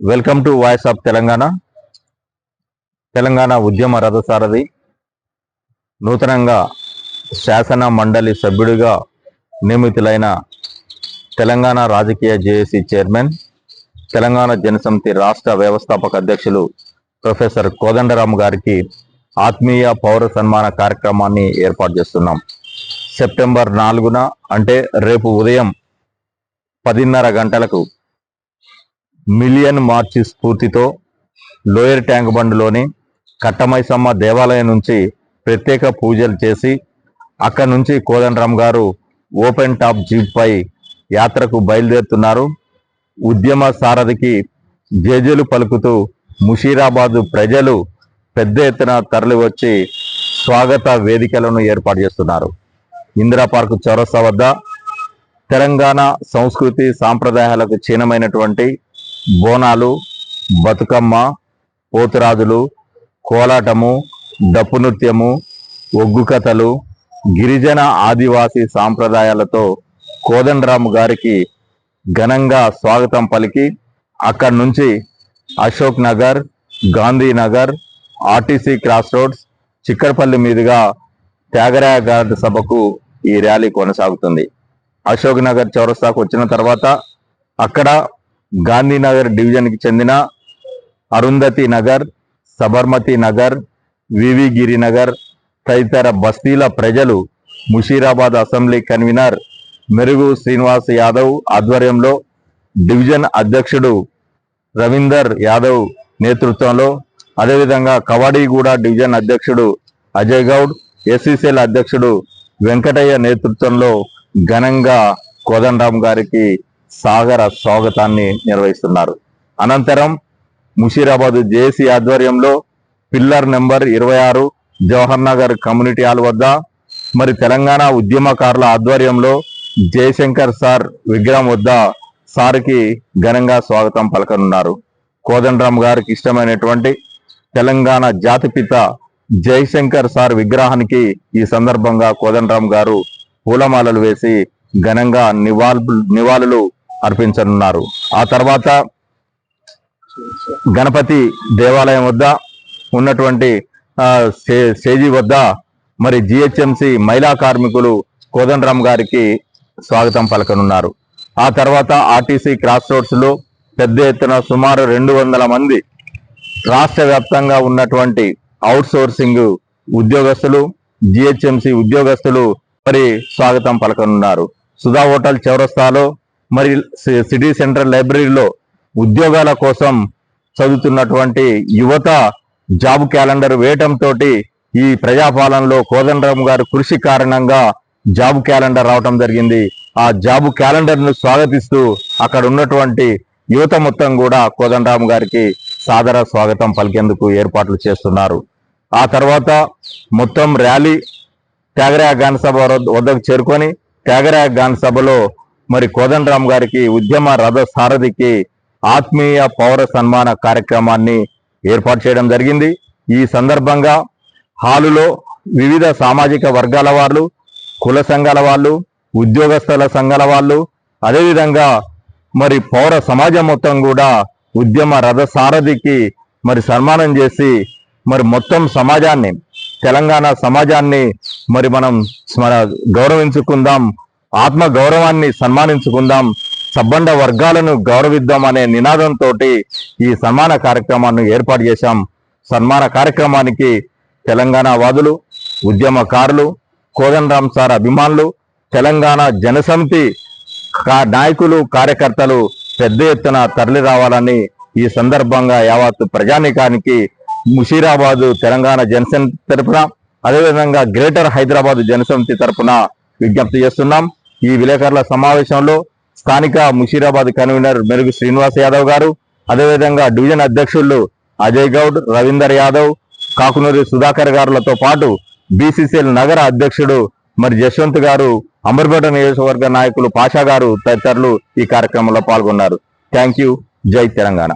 Welcome to voice of Telangana. Telangana ఉద్యమ రథసారథి, నూతనంగా శాసన మండలి సభ్యుడిగా నియమితులైన తెలంగాణ రాజకీయ జేఏసీ చైర్మన్, తెలంగాణ జనసమితి రాష్ట్ర వ్యవస్థాపక అధ్యక్షులు ప్రొఫెసర్ కోదండరాం గారికి ఆత్మీయ పౌర సన్మాన కార్యక్రమాన్ని ఏర్పాటు చేస్తున్నాం. సెప్టెంబర్ 4న అంటే రేపు ఉదయం 10:30 గంటలకు మిలియన్ మార్చి స్ఫూర్తితో లోయర్ ట్యాంక్ బండ్లోని కట్టమైసమ్మ దేవాలయం నుంచి ప్రత్యేక పూజలు చేసి అక్కడి నుంచి కోదండరాం గారు ఓపెన్ టాప్ జీప్ పై యాత్రకు బయలుదేరుతున్నారు. ఉద్యమ సారథికి జేజేలు పలుకుతూ ముషీరాబాద్ ప్రజలు పెద్ద ఎత్తున తరలి వచ్చి స్వాగత వేదికలను ఏర్పాటు చేస్తున్నారు. ఇందిరా పార్క్ చౌరస్తా వద్ద తెలంగాణ సంస్కృతి సాంప్రదాయాలకు చిహ్నమైనటువంటి బోనాలు, బతుకమ్మ, పోతురాజులు, కోలాటము, డప్పు నృత్యము, ఒగ్గు కథలు, గిరిజన ఆదివాసీ సాంప్రదాయాలతో కోదండరాం గారికి ఘనంగా స్వాగతం పలికి అక్కడి నుంచి Ashok Nagar, Gandhinagar, RTC cross roads, Chikkadpally మీదుగా త్యాగరాయ గార్డ్ సభకు ఈ ర్యాలీ కొనసాగుతుంది. అశోక్ నగర్ చౌరస్తాకు వచ్చిన తర్వాత అక్కడ గాంధీనగర్ డివిజన్కి చెందిన అరుంధతి నగర్, సబర్మతి నగర్, వివి గిరి నగర్ తదితర బస్తీల ప్రజలు ముషీరాబాద్ అసెంబ్లీ కన్వీనర్ మెరుగు శ్రీనివాస్ యాదవ్ ఆధ్వర్యంలో, డివిజన్ అధ్యక్షుడు రవీందర్ యాదవ్ నేతృత్వంలో, అదేవిధంగా కవాడిగూడ డివిజన్ అధ్యక్షుడు అజయ్ గౌడ్, ఎస్సీసీఎల్ అధ్యక్షుడు వెంకటయ్య నేతృత్వంలో ఘనంగా కోదండరాం గారికి సాగర స్వాగతాన్ని నిర్వహిస్తున్నారు. అనంతరం ముషీరాబాద్ జేఏసీ ఆధ్వర్యంలో pillar number 26 Jawahar Nagar community hall వద్ద మరి తెలంగాణ ఉద్యమకారుల ఆధ్వర్యంలో జయశంకర్ సార్ విగ్రహం వద్ద సార్కి ఘనంగా స్వాగతం పలకనున్నారు. కోదండరాం గారికి ఇష్టమైనటువంటి తెలంగాణ జాతిపిత జయశంకర్ సార్ విగ్రహానికి ఈ సందర్భంగా కోదండరాం గారు పూలమాలలు వేసి ఘనంగా నివాళులు అర్పించనున్నారు. ఆ తర్వాత గణపతి దేవాలయం వద్ద ఉన్నటువంటి స్టేజీ వద్ద మరి జిహెచ్ఎంసి మహిళా కార్మికులు కోదండరాం గారికి స్వాగతం పలకనున్నారు. ఆ తర్వాత ఆర్టీసీ క్రాస్ రోడ్స్ లో పెద్ద ఎత్తున సుమారు 200 మంది రాష్ట్ర వ్యాప్తంగా ఉన్నటువంటి అవుట్ సోర్సింగ్ ఉద్యోగస్తులు, జిహెచ్ఎంసి ఉద్యోగస్తులు మరి స్వాగతం పలకనున్నారు. సుధా హోటల్ చౌరస్తాలో మరి సిటీ సెంట్రల్ లైబ్రరీలో ఉద్యోగాల కోసం చదువుతున్నటువంటి యువత జాబ్ క్యాలెండర్ వేయటంతో ఈ ప్రజాపాలనలో కోదండరాం గారి కృషి కారణంగా జాబ్ క్యాలెండర్ రావటం జరిగింది. ఆ జాబ్ క్యాలెండర్ ను స్వాగతిస్తూ అక్కడ ఉన్నటువంటి యువత మొత్తం కూడా కోదండరాం గారికి సాదర స్వాగతం పలికేందుకు ఏర్పాట్లు చేస్తున్నారు. ఆ తర్వాత మొత్తం ర్యాలీ త్యాగరాయ గాంధీ సభ వద్దకు చేరుకొని త్యాగరాయ గాంధీ సభలో మరి కోదండరాం గారికి ఉద్యమ రథ సారథికి ఆత్మీయ పౌర సన్మాన కార్యక్రమాన్ని ఏర్పాటు చేయడం జరిగింది. ఈ సందర్భంగా హాలులో వివిధ సామాజిక వర్గాల వాళ్ళు, కుల సంఘాల వాళ్ళు, ఉద్యోగస్తుల సంఘాల వాళ్ళు, అదేవిధంగా మరి పౌర సమాజం మొత్తం కూడా ఉద్యమ రథ సారథికి మరి సన్మానం చేసి మరి మొత్తం సమాజాన్ని, తెలంగాణ సమాజాన్ని మరి మనం గౌరవించుకుందాం, ఆత్మ గౌరవాన్ని సన్మానించుకుందాం, సబ్బండ వర్గాలను గౌరవిద్దాం అనే నినాదంతో ఈ సన్మాన కార్యక్రమాన్ని ఏర్పాటు చేశాం. సన్మాన కార్యక్రమానికి తెలంగాణ వాదులు, ఉద్యమకారులు, కోదండరాం సార్ అభిమానులు, తెలంగాణ జనసమితి నాయకులు, కార్యకర్తలు పెద్ద ఎత్తున తరలి రావాలని ఈ సందర్భంగా యావత్ ప్రజానీకానికి ముషీరాబాద్ తెలంగాణ జనసమితి తరఫున, అదేవిధంగా గ్రేటర్ హైదరాబాద్ జనసమితి తరఫున విజ్ఞప్తి చేస్తున్నాం. ఈ విలేకరుల సమావేశంలో స్థానిక ముషీరాబాద్ కన్వీనర్ మెరుగు శ్రీనివాస్ యాదవ్ గారు, అదేవిధంగా డివిజన్ అధ్యక్షులు అజయ్ గౌడ్, రవీందర్ యాదవ్, కాకునూరి సుధాకర్ గారులతో పాటు బీసీసీఎల్ నగర అధ్యక్షుడు మరి జశ్వంత్ గారు, అమర్పేట నియోజకవర్గ నాయకులు పాషా గారు తదితరులు ఈ కార్యక్రమంలో పాల్గొన్నారు. Thank you. జై తెలంగాణ.